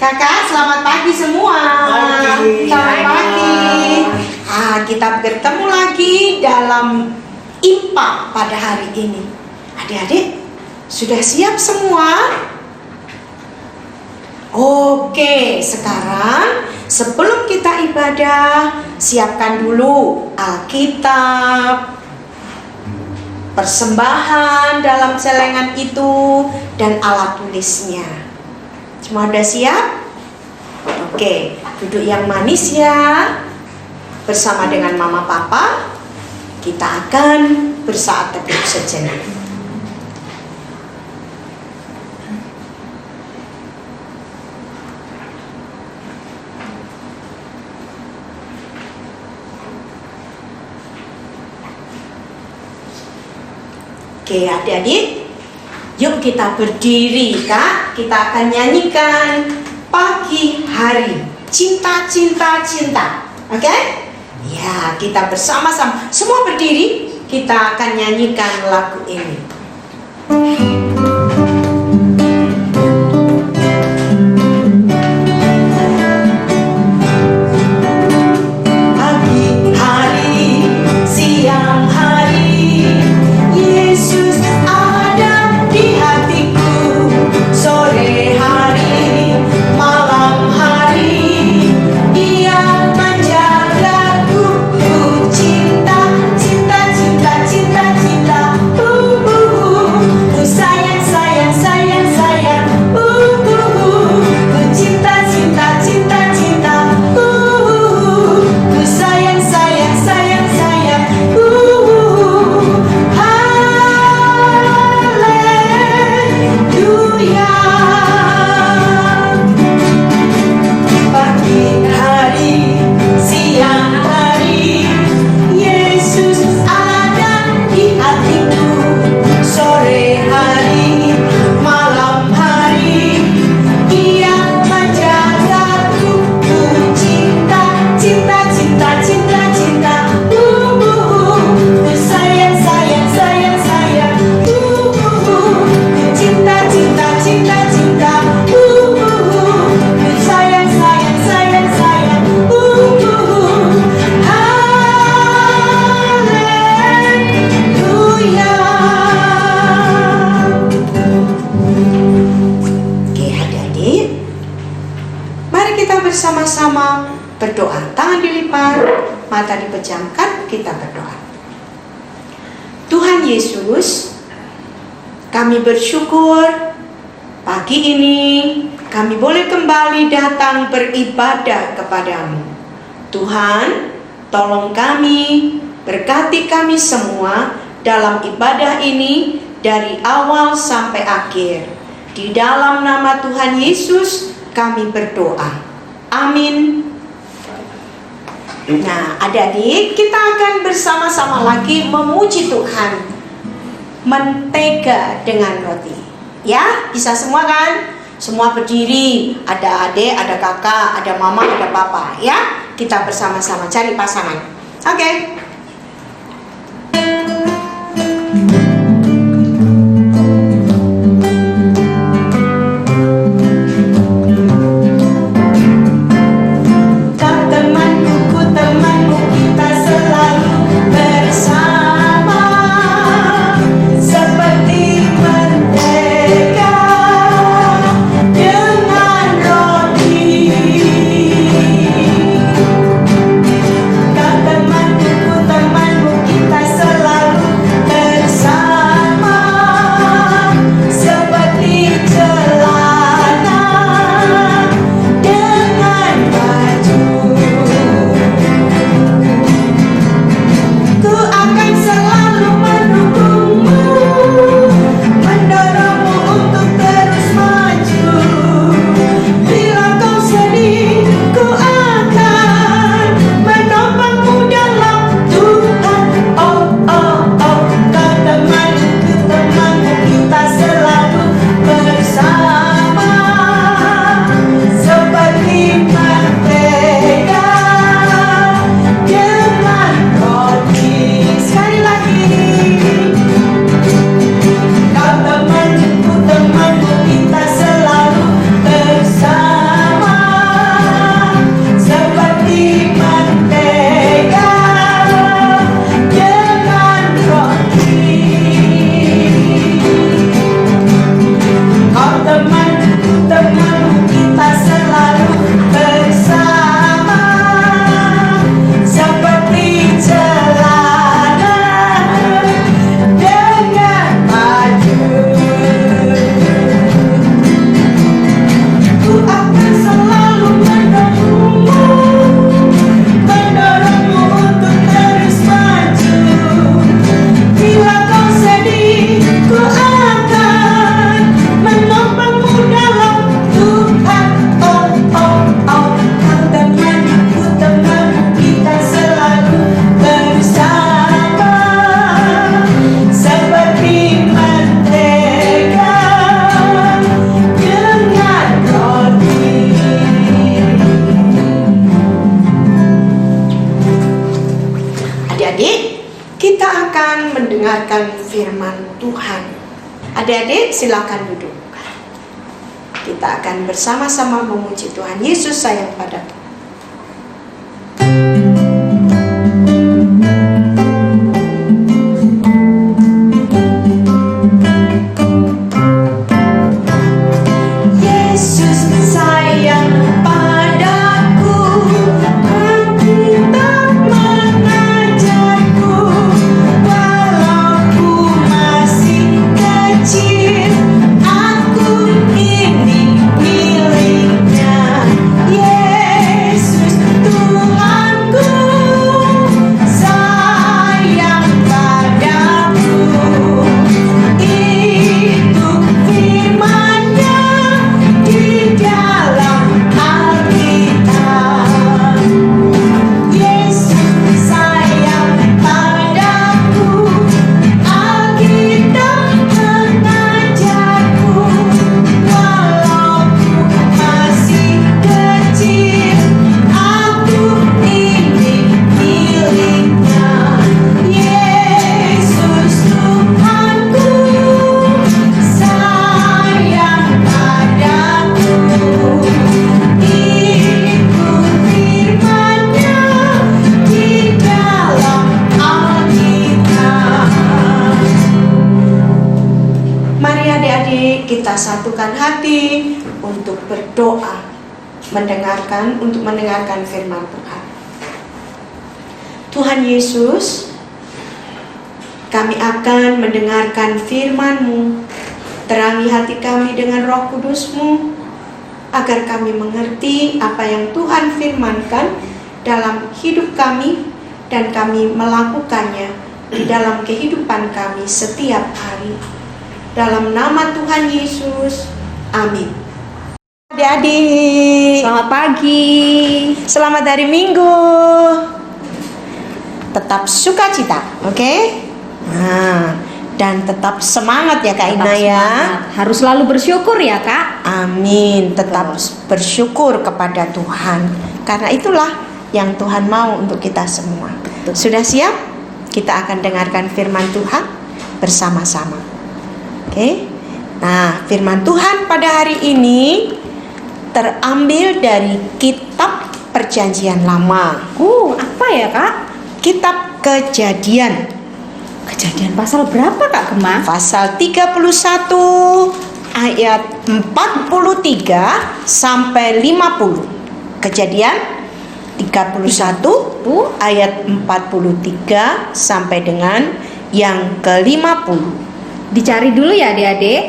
Kakak, selamat pagi semua. Selamat pagi. Kita bertemu lagi dalam IPA pada hari ini. Adik-adik, sudah siap semua? Oke, sekarang sebelum kita ibadah, siapkan dulu Alkitab, persembahan dalam celengan itu, dan alat tulisnya. Semua udah siap? Oke, duduk yang manis ya. Bersama dengan mama papa, kita akan bersaat teduh sejenak. Oke, adik-adik, yuk kita berdiri, Kak. Kita akan nyanyikan Pagi Hari, Cinta, Cinta, Cinta. Oke? Ya, kita bersama-sama. Semua berdiri, kita akan nyanyikan lagu ini. Sayang berdoa. Tangan dilipat, mata dipejamkan, kita berdoa. Tuhan Yesus, kami bersyukur pagi ini kami boleh kembali datang beribadah kepadamu. Tuhan, tolong kami, berkati kami semua dalam ibadah ini dari awal sampai akhir. Di dalam nama Tuhan Yesus kami berdoa. Amin. Nah, adik-adik, kita akan bersama-sama lagi memuji Tuhan. Mentega dengan roti. Ya, bisa semua kan? Semua berdiri, ada adik, ada kakak, ada mama, ada papa. Ya, kita bersama-sama cari pasangan. Oke. Firman Tuhan. Adik-adik, silakan duduk. Kita akan bersama-sama memuji Tuhan. Yesus sayang padaku. Kita satukan hati untuk berdoa mendengarkan firman Tuhan. Tuhan Yesus, kami akan mendengarkan firman-Mu. Terangi hati kami dengan Roh Kudus-Mu, agar kami mengerti apa yang Tuhan firmankan dalam hidup kami, dan kami melakukannya di dalam kehidupan kami setiap hari. Dalam nama Tuhan Yesus, amin. Adik-adik, Selamat pagi. selamat hari Minggu. Tetap sukacita, oke? Nah, dan tetap semangat ya Kak Tetap Ina ya. semangat. Harus selalu bersyukur ya Kak. Amin. Tetap bersyukur kepada Tuhan, karena itulah yang Tuhan mau untuk kita semua. Sudah siap? Kita akan dengarkan firman Tuhan bersama-sama. Oke? Nah, firman Tuhan pada hari ini terambil dari kitab Perjanjian Lama. Apa ya Kak? Kitab Kejadian, Kejadian pasal berapa Kak Gemma? pasal 31 ayat 43 sampai 50. Kejadian 31 ayat 43 sampai dengan yang ke-50. Dicari dulu ya adik-adik.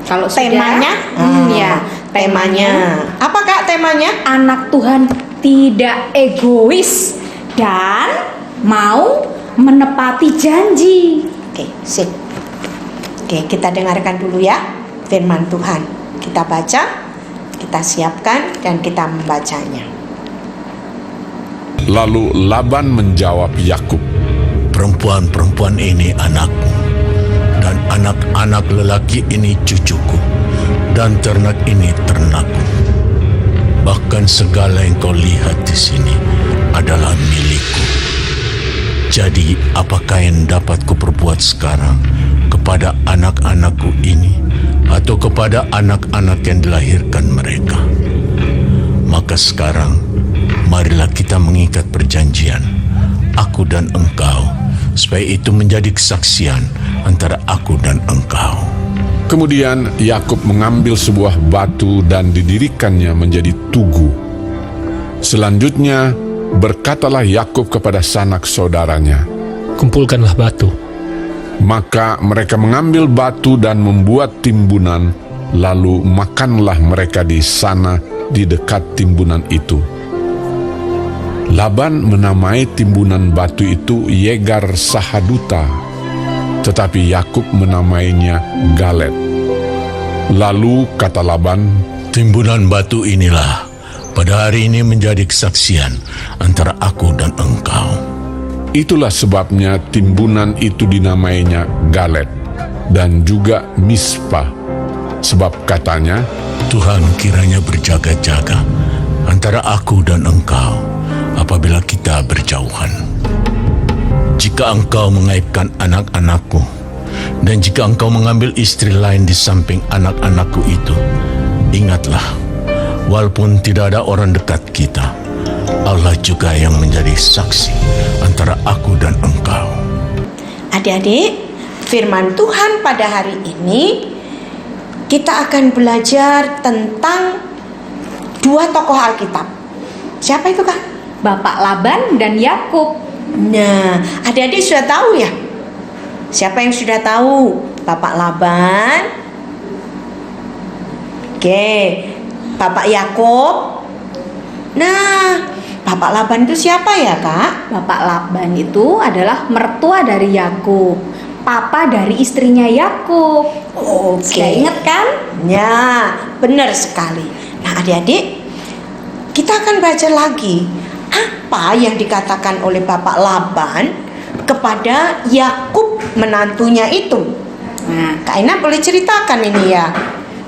Kalau Temanya, ya, temanya. Apa Kak temanya? anak Tuhan tidak egois dan mau menepati janji. Oke, sip. Oke, kita dengarkan dulu ya firman Tuhan. Kita baca, kita siapkan, dan kita membacanya. Lalu Laban menjawab Yakub, perempuan-perempuan ini anakku, dan anak-anak lelaki ini cucuku, dan ternak ini ternakku. Bahkan segala yang kau lihat di sini adalah milikku. Jadi apakah yang dapat kuperbuat sekarang kepada anak-anakku ini, atau kepada anak-anak yang dilahirkan mereka? Maka sekarang marilah kita mengikat perjanjian, aku dan engkau, supaya itu menjadi kesaksian antara aku dan engkau. Kemudian Yakub mengambil sebuah batu dan didirikannya menjadi tugu. Selanjutnya berkatalah Yakub kepada sanak saudaranya, kumpulkanlah batu. maka mereka mengambil batu dan membuat timbunan, lalu makanlah mereka di sana di dekat timbunan itu. Laban menamai timbunan batu itu Yegar Sahaduta, tetapi Yakub menamainya Galet. Lalu kata Laban, Timbunan batu inilah pada hari ini menjadi kesaksian antara aku dan engkau. itulah sebabnya timbunan itu dinamainya Galet dan juga Mispa, sebab katanya, Tuhan kiranya berjaga-jaga antara aku dan engkau apabila kita berjauhan. Jika engkau mengaibkan anak-anakku, dan jika engkau mengambil istri lain di samping anak-anakku itu, ingatlah, walaupun tidak ada orang dekat kita, Allah juga yang menjadi saksi antara aku dan engkau. Adik-adik, firman Tuhan pada hari ini kita akan belajar tentang dua tokoh Alkitab. Siapa itu Kak? Bapak Laban dan Yakub. Nah, adik-adik sudah tahu ya? Siapa yang sudah tahu? Bapak Laban. Oke, Bapak Yakub. Nah, Bapak Laban itu siapa ya Kak? Bapak Laban itu adalah mertua dari Yakub, papa dari istrinya Yakub. Oke. Sudah ingat kan? Ya, benar sekali. Nah, adik-adik, kita akan baca lagi apa yang dikatakan oleh Bapak Laban kepada Yakub menantunya itu. Nah, Kak Ina boleh ceritakan ini ya.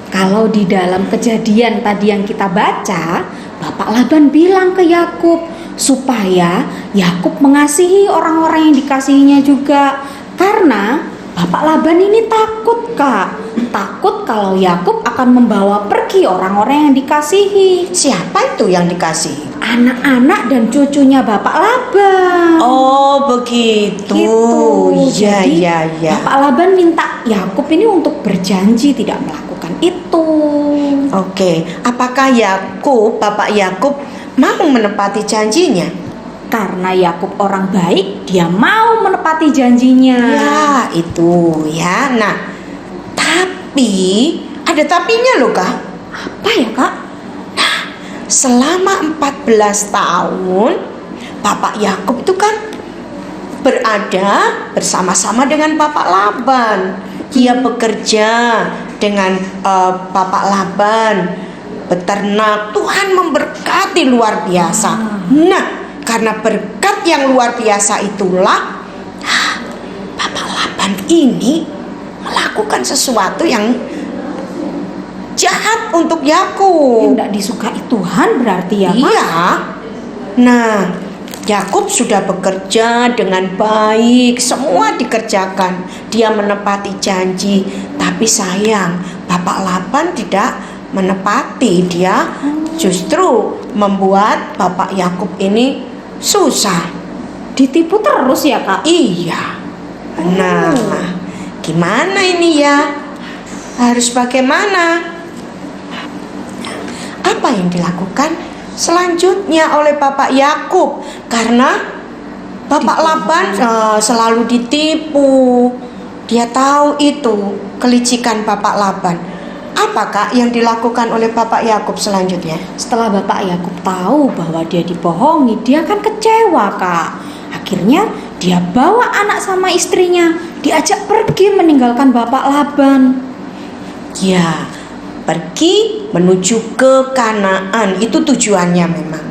kalau di dalam Kejadian tadi yang kita baca, Bapak Laban bilang ke Yakub supaya Yakub mengasihi orang-orang yang dikasihinya juga. Karena Bapak Laban ini takut, Kak. Takut kalau Yakub akan membawa pergi orang-orang yang dikasihi. Siapa itu yang dikasihi? Anak-anak dan cucunya Bapak Laban. Oh, begitu. Gitu. Ya, Jadi, ya. Bapak Laban minta Yakub ini untuk berjanji tidak melakukan itu. Oke, apakah Bapak Yakub mau menepati janjinya? Karena Yakub orang baik, dia mau menepati janjinya. Ya, itu ya. Nah, tapi ada tapinya loh, Kak. Apa ya, Kak? Selama 14 tahun Bapak Yakub itu kan berada bersama-sama dengan Bapak Laban. Dia bekerja dengan Bapak Laban, beternak. Tuhan memberkati luar biasa. Nah, karena berkat yang luar biasa itulah Bapak Laban ini melakukan sesuatu yang jahat untuk Yakub. Tidak disukai Tuhan berarti ya, Pak? Iya. Nah, Yakub sudah bekerja dengan baik, semua dikerjakan. Dia menepati janji, tapi sayang, Bapak Laban tidak menepati. Dia justru membuat Bapak Yakub ini susah. Ditipu terus ya, Kak? Iya. Nah, gimana ini ya? Harus bagaimana? Apa yang dilakukan selanjutnya oleh Bapak Yakub? Karena Bapak Laban selalu ditipu. Dia tahu itu kelicikan Bapak Laban. Apakah yang dilakukan oleh Bapak Yakub selanjutnya? Setelah Bapak Yakub tahu bahwa dia dibohongi, dia kan kecewa, Kak. Akhirnya dia bawa anak sama istrinya, diajak pergi meninggalkan Bapak Laban. Ya, pergi menuju ke Kanaan. Itu tujuannya memang.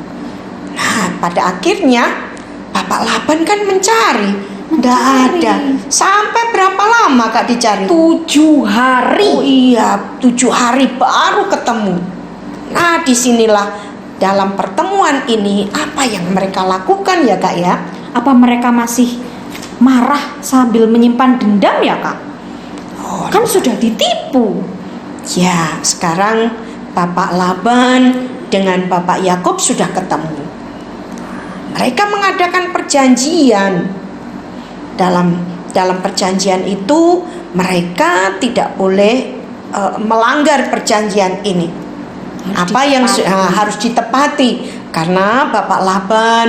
Nah, pada akhirnya Bapak Laban kan mencari. Nggak ada. Sampai berapa lama Kak dicari? 7 hari. Oh iya, 7 hari baru ketemu. Nah, disinilah dalam pertemuan ini apa yang mereka lakukan ya Kak ya? Apa mereka masih marah sambil menyimpan dendam ya, Kak? Oh, Kan sudah ditipu. ya, sekarang Bapak Laban dengan Bapak Yakub sudah ketemu. Mereka mengadakan perjanjian. Dalam perjanjian itu mereka tidak boleh melanggar perjanjian ini. Apa yang harus ditepati, karena Bapak Laban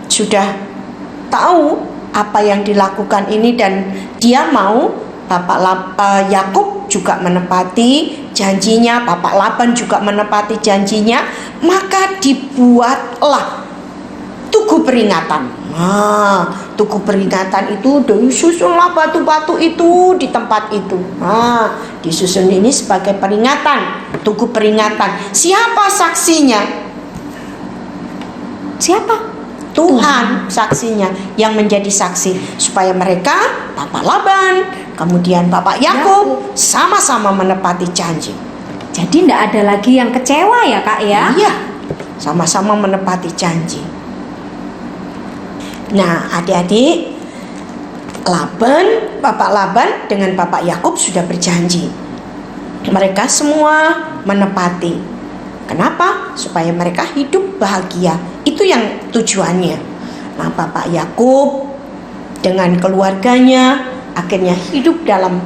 sudah tahu apa yang dilakukan ini dan dia mau Bapak Yakub juga menepati janjinya, Bapak Laban juga menepati janjinya, maka dibuatlah tugu peringatan. Nah, tugu peringatan itu disusunlah batu-batu itu di tempat itu. Nah, disusun ini sebagai peringatan, tugu peringatan. Siapa saksinya? Siapa? Tuhan saksinya, yang menjadi saksi supaya mereka, Bapak Laban, kemudian Bapak Yakub sama-sama menepati janji. Jadi tidak ada lagi yang kecewa ya, Kak ya? Iya, sama-sama menepati janji. Nah, adik-adik, Bapak Laban dengan Bapak Yakub sudah berjanji. Mereka semua menepati. Kenapa? Supaya mereka hidup bahagia. Itu yang tujuannya. Nah, Bapak Yakub dengan keluarganya akhirnya hidup dalam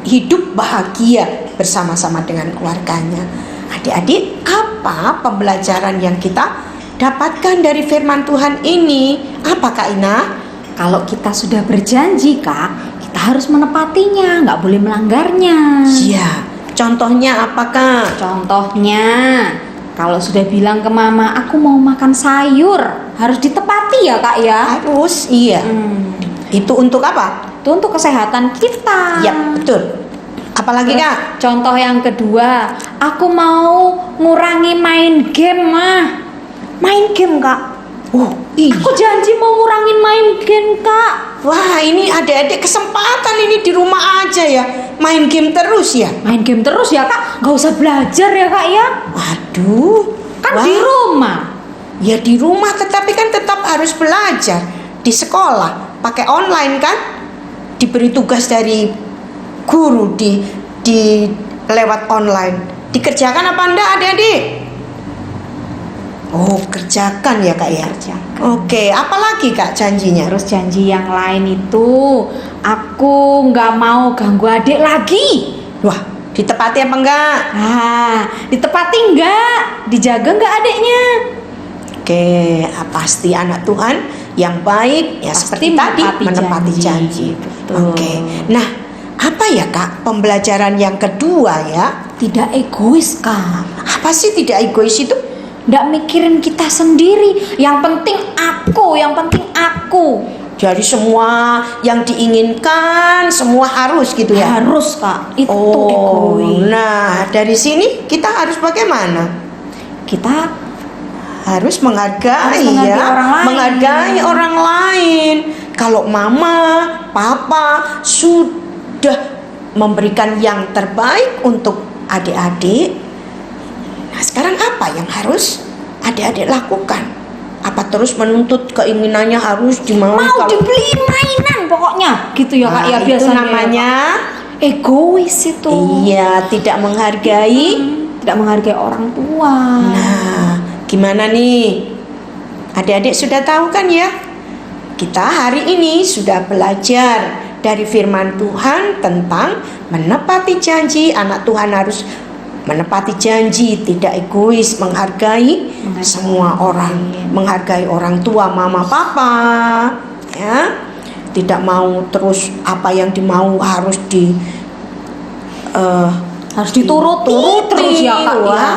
hidup bahagia bersama-sama dengan keluarganya. Adik-adik, apa pembelajaran yang kita dapatkan dari firman Tuhan ini? Apa Kak Ina? Kalau kita sudah berjanji, Kak, kita harus menepatinya, nggak boleh melanggarnya. Iya. Contohnya apa Kak? Contohnya, kalau sudah bilang ke mama, aku mau makan sayur, harus ditepati ya, Kak ya? Harus, iya. Itu untuk apa? Itu untuk kesehatan kita. Ya, betul. Apalagi Kak? Contoh yang kedua, aku mau ngurangi main game, Mah. Main game, Kak. Oh, iya. Aku janji mau ngurangin main game, Kak. Wah, ini adik-adik kesempatan ini di rumah aja ya. Main game terus ya. Main game terus ya, Kak. Gak usah belajar ya, Kak ya. Waduh. Kan Wah. di rumah. Ya di rumah, tetapi kan tetap harus belajar. Di sekolah pakai online kan, diberi tugas dari guru di lewat online. Dikerjakan apa enggak adik-adik? Oh, kerjakan ya Kak ya. Kerjakan. Oke, apalagi Kak janjinya? Terus janji yang lain itu, aku nggak mau ganggu adik lagi. Wah, Ditepati apa enggak? Ditepati enggak? Dijaga enggak adiknya? Oke, pasti anak Tuhan yang baik ya Pasti seperti tadi menepati menepati janji. janji. Betul. Oke. Nah, apa ya Kak pembelajaran yang kedua ya? Tidak egois, Kak. Apa sih tidak egois itu? Nggak mikirin kita sendiri. Yang penting aku. Jadi semua yang diinginkan semua harus gitu ya? Harus, Kak. Itu Oh, egois. nah dari sini kita harus bagaimana? Kita Harus menghargai, Harus menghargai ya, orang lain. menghargai orang lain. Kalau mama, papa sudah memberikan yang terbaik untuk adik-adik, nah sekarang apa yang harus adik-adik lakukan? Apa terus menuntut keinginannya harus dimaui? mau dibeli mainan pokoknya gitu ya, Kak. Ya Itu biasanya namanya egois itu. iya, tidak menghargai. Tidak menghargai orang tua. Nah, gimana nih? Adik-adik sudah tahu kan ya? Kita hari ini sudah belajar dari firman Tuhan tentang menepati janji. Anak Tuhan harus menepati janji, tidak egois, menghargai semua orang, menghargai orang tua, mama, papa, ya. Tidak mau terus apa yang dimau harus Harus dituruti terus ya, Kak. Ya. Wah.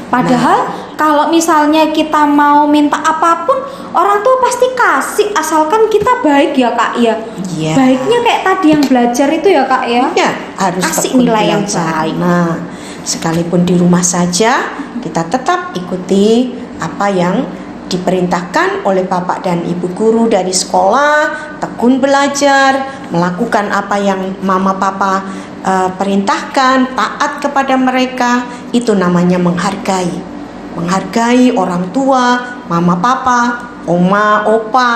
Padahal kalau misalnya kita mau minta apapun, orang tua pasti kasih asalkan kita baik ya, Kak ya. Iya. Baiknya kayak tadi yang belajar itu ya, Kak ya. Ya, harus Kasih tekun nilai yang belajar. baik. Nah, sekalipun di rumah saja kita tetap ikuti apa yang diperintahkan oleh Bapak dan Ibu guru dari sekolah, tekun belajar, melakukan apa yang Mama Papa perintahkan, taat kepada mereka. Itu namanya menghargai. Menghargai orang tua, Mama Papa, Oma, Opa.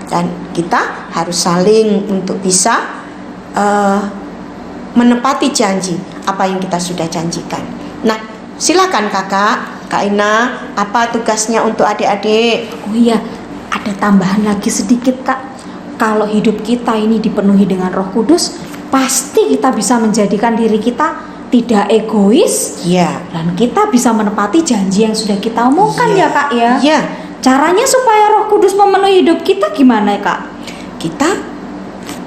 Dan kita harus saling untuk bisa menepati janji apa yang kita sudah janjikan. Nah, silakan Kakak, Kak Ina, apa tugasnya untuk adik-adik? Oh iya, ada tambahan lagi sedikit, Kak. Kalau hidup kita ini dipenuhi dengan Roh Kudus, pasti kita bisa menjadikan diri kita tidak egois, Iya. dan kita bisa menepati janji yang sudah kita omongkan Iya. ya, Kak ya. Iya. Caranya supaya Roh Kudus memenuhi hidup kita gimana, Kak? Kita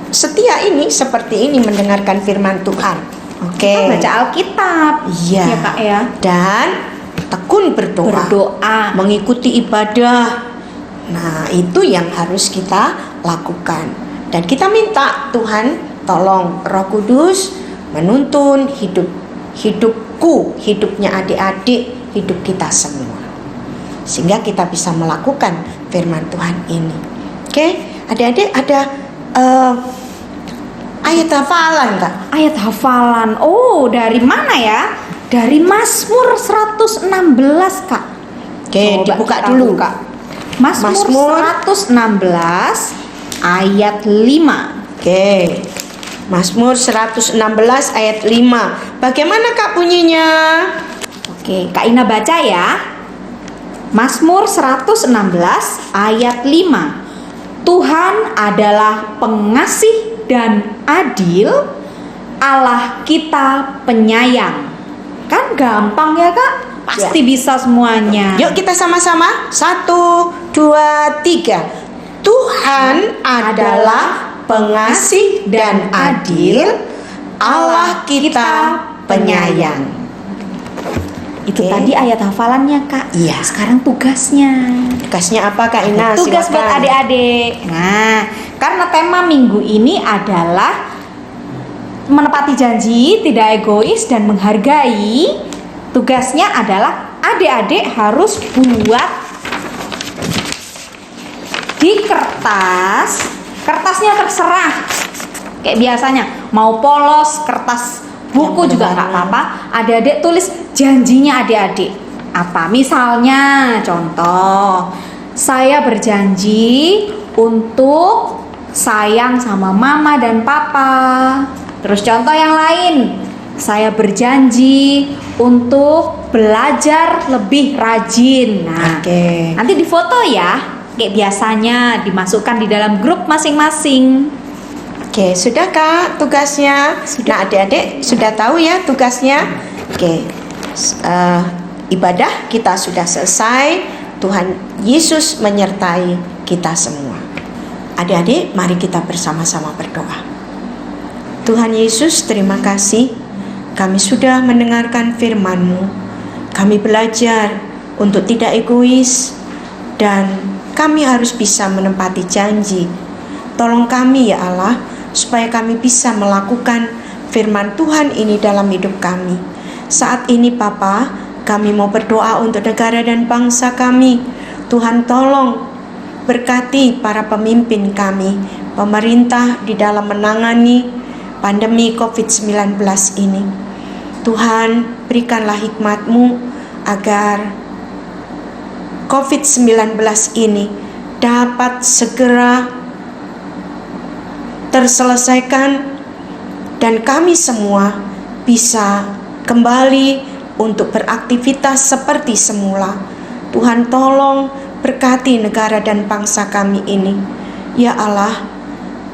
setia ini seperti ini mendengarkan firman Tuhan. Oke. Kita baca Alkitab. Iya. Ya, Kak ya. Dan tekun berdoa. Berdoa. Mengikuti ibadah. Nah, itu yang harus kita lakukan. Dan kita minta Tuhan tolong Roh Kudus menuntun hidupku, hidupnya adik-adik, hidup kita semua. Sehingga kita bisa melakukan firman Tuhan ini. Oke, adik-adik ada ayat hafalan Kak? Ayat hafalan. Oh, dari mana ya? Dari Mazmur 116, Kak. Oke, Coba dibuka kita dulu. buka. Mazmur 116 ayat 5. Oke. Mazmur 116 ayat 5. Bagaimana Kak bunyinya? Oke, Kak Ina baca ya. Mazmur 116 ayat 5. Tuhan adalah pengasih dan adil, Allah kita penyayang. Kan gampang ya, Kak? Pasti bisa semuanya. Yuk kita sama-sama. 1, 2, 3. Tuhan adalah pengasih dan adil, Allah kita penyayang. Itu Oke. tadi ayat hafalannya, Kak. Iya. Sekarang tugasnya. Tugasnya apa Kak Ina? Tugas buat Silakan. adik-adik. Nah, karena tema minggu ini adalah menepati janji, tidak egois dan menghargai. Tugasnya adalah adik-adik harus buat di kertas. Kertasnya terserah. Kayak biasanya, mau polos, kertas buku Yang juga nggak berwarna. apa-apa. Adik-adik tulis janjinya adik-adik. Apa? Misalnya, contoh, saya berjanji untuk sayang sama mama dan papa. Terus contoh yang lain, saya berjanji untuk belajar lebih rajin. Nah, Oke. nanti difoto ya, kayak biasanya dimasukkan di dalam grup masing-masing. Oke, sudah Kak tugasnya? Nah, adik-adik sudah tahu ya tugasnya? Oke, ibadah kita sudah selesai. Tuhan Yesus menyertai kita semua. Adik-adik, mari kita bersama-sama berdoa. Tuhan Yesus, terima kasih. Kami sudah mendengarkan firman-Mu. Kami belajar untuk tidak egois dan kami harus bisa menepati janji. Tolong kami ya Allah, supaya kami bisa melakukan firman Tuhan ini dalam hidup kami. Saat ini Bapa, kami mau berdoa untuk negara dan bangsa kami. Tuhan tolong berkati para pemimpin kami, pemerintah di dalam menangani pandemi COVID-19 ini. Tuhan, berikanlah hikmat-Mu agar COVID-19 ini dapat segera terselesaikan dan kami semua bisa kembali untuk beraktivitas seperti semula. Tuhan tolong berkati negara dan bangsa kami ini. Ya Allah,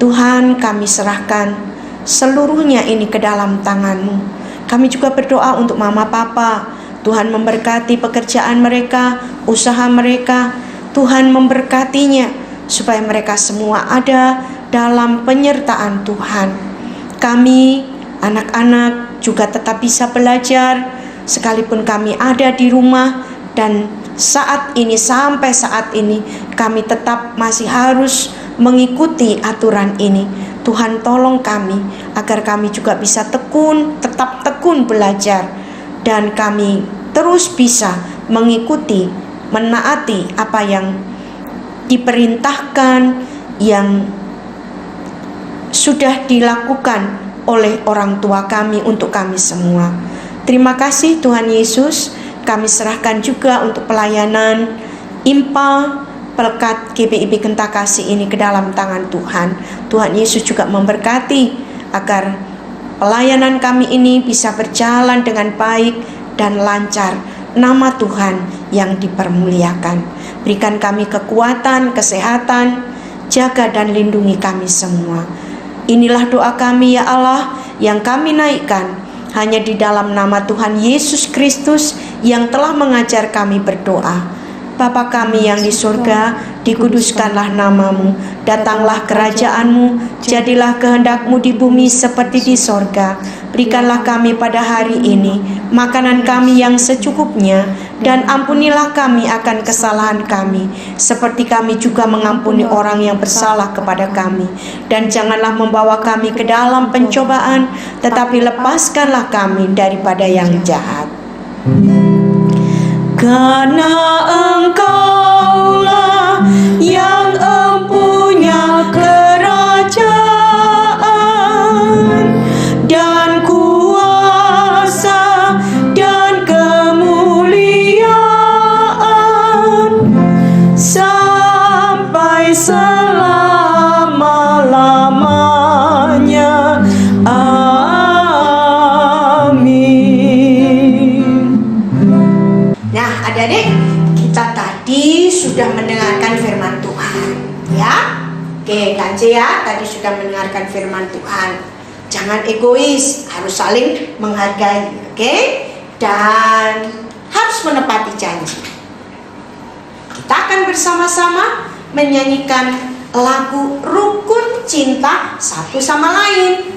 Tuhan kami serahkan seluruhnya ini ke dalam tangan-Mu. Kami juga berdoa untuk mama papa. Tuhan memberkati pekerjaan mereka, usaha mereka. Tuhan memberkatinya supaya mereka semua ada dalam penyertaan Tuhan. Kami anak-anak juga tetap bisa belajar sekalipun kami ada di rumah, dan sampai saat ini kami tetap masih harus mengikuti aturan ini. Tuhan tolong kami agar kami juga bisa tetap tekun belajar, dan kami terus bisa mengikuti, menaati apa yang diperintahkan, yang sudah dilakukan oleh orang tua kami untuk kami semua. Terima kasih Tuhan Yesus. Kami serahkan juga untuk pelayanan IMPA Pelekat GBIB Kentakasih ini ke dalam tangan Tuhan. Tuhan Yesus juga memberkati agar pelayanan kami ini bisa berjalan dengan baik dan lancar. Nama Tuhan yang dipermuliakan. Berikan kami kekuatan, kesehatan, jaga dan lindungi kami semua. Inilah doa kami ya Allah, yang kami naikkan hanya di dalam nama Tuhan Yesus Kristus yang telah mengajar kami berdoa. Bapa kami yang di surga, dikuduskanlah namamu, datanglah kerajaanmu, jadilah kehendak-Mu di bumi seperti di sorga. Berikanlah kami pada hari ini makanan kami yang secukupnya, dan ampunilah kami akan kesalahan kami, seperti kami juga mengampuni orang yang bersalah kepada kami. Dan janganlah membawa kami ke dalam pencobaan, tetapi lepaskanlah kami daripada yang jahat. Karena Engkaulah yang empunya kerajaan dan kuasa dan kemuliaan sampai selama-lamanya. Nah, adik-adik, kita tadi sudah mendengarkan firman Tuhan, ya. Oke, Kance ya, tadi sudah mendengarkan firman Tuhan. Jangan egois, harus saling menghargai, oke? Dan harus menepati janji. Kita akan bersama-sama menyanyikan lagu Rukun Cinta Satu Sama Lain.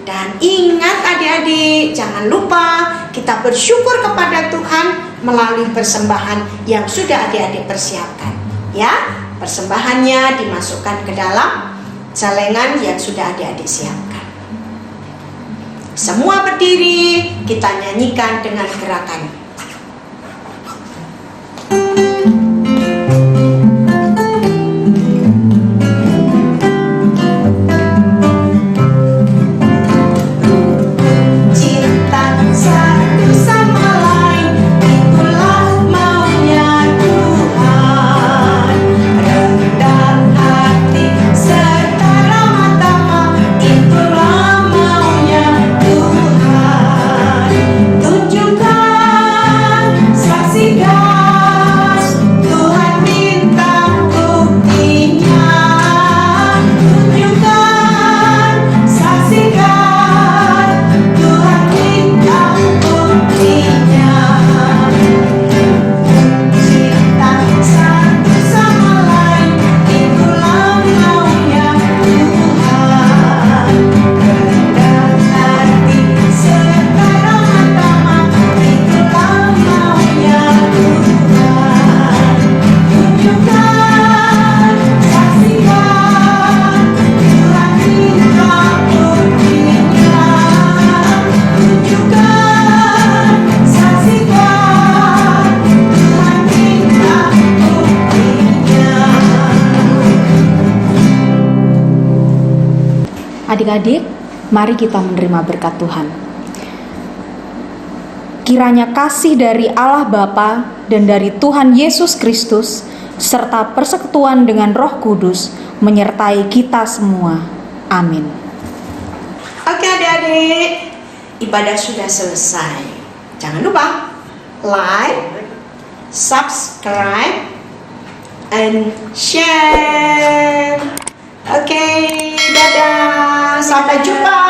Dan ingat adik-adik, jangan lupa kita bersyukur kepada Tuhan melalui persembahan yang sudah adik-adik persiapkan. Ya, persembahannya dimasukkan ke dalam celengan yang sudah adik-adik siapkan. Semua berdiri, kita nyanyikan dengan gerakan. Adik-adik, mari kita menerima berkat Tuhan. Kiranya kasih dari Allah Bapa dan dari Tuhan Yesus Kristus serta persekutuan dengan Roh Kudus menyertai kita semua. Amin. Oke adik-adik, ibadah sudah selesai. Jangan lupa like, subscribe, and share. Oke, dadah. Sampai jumpa.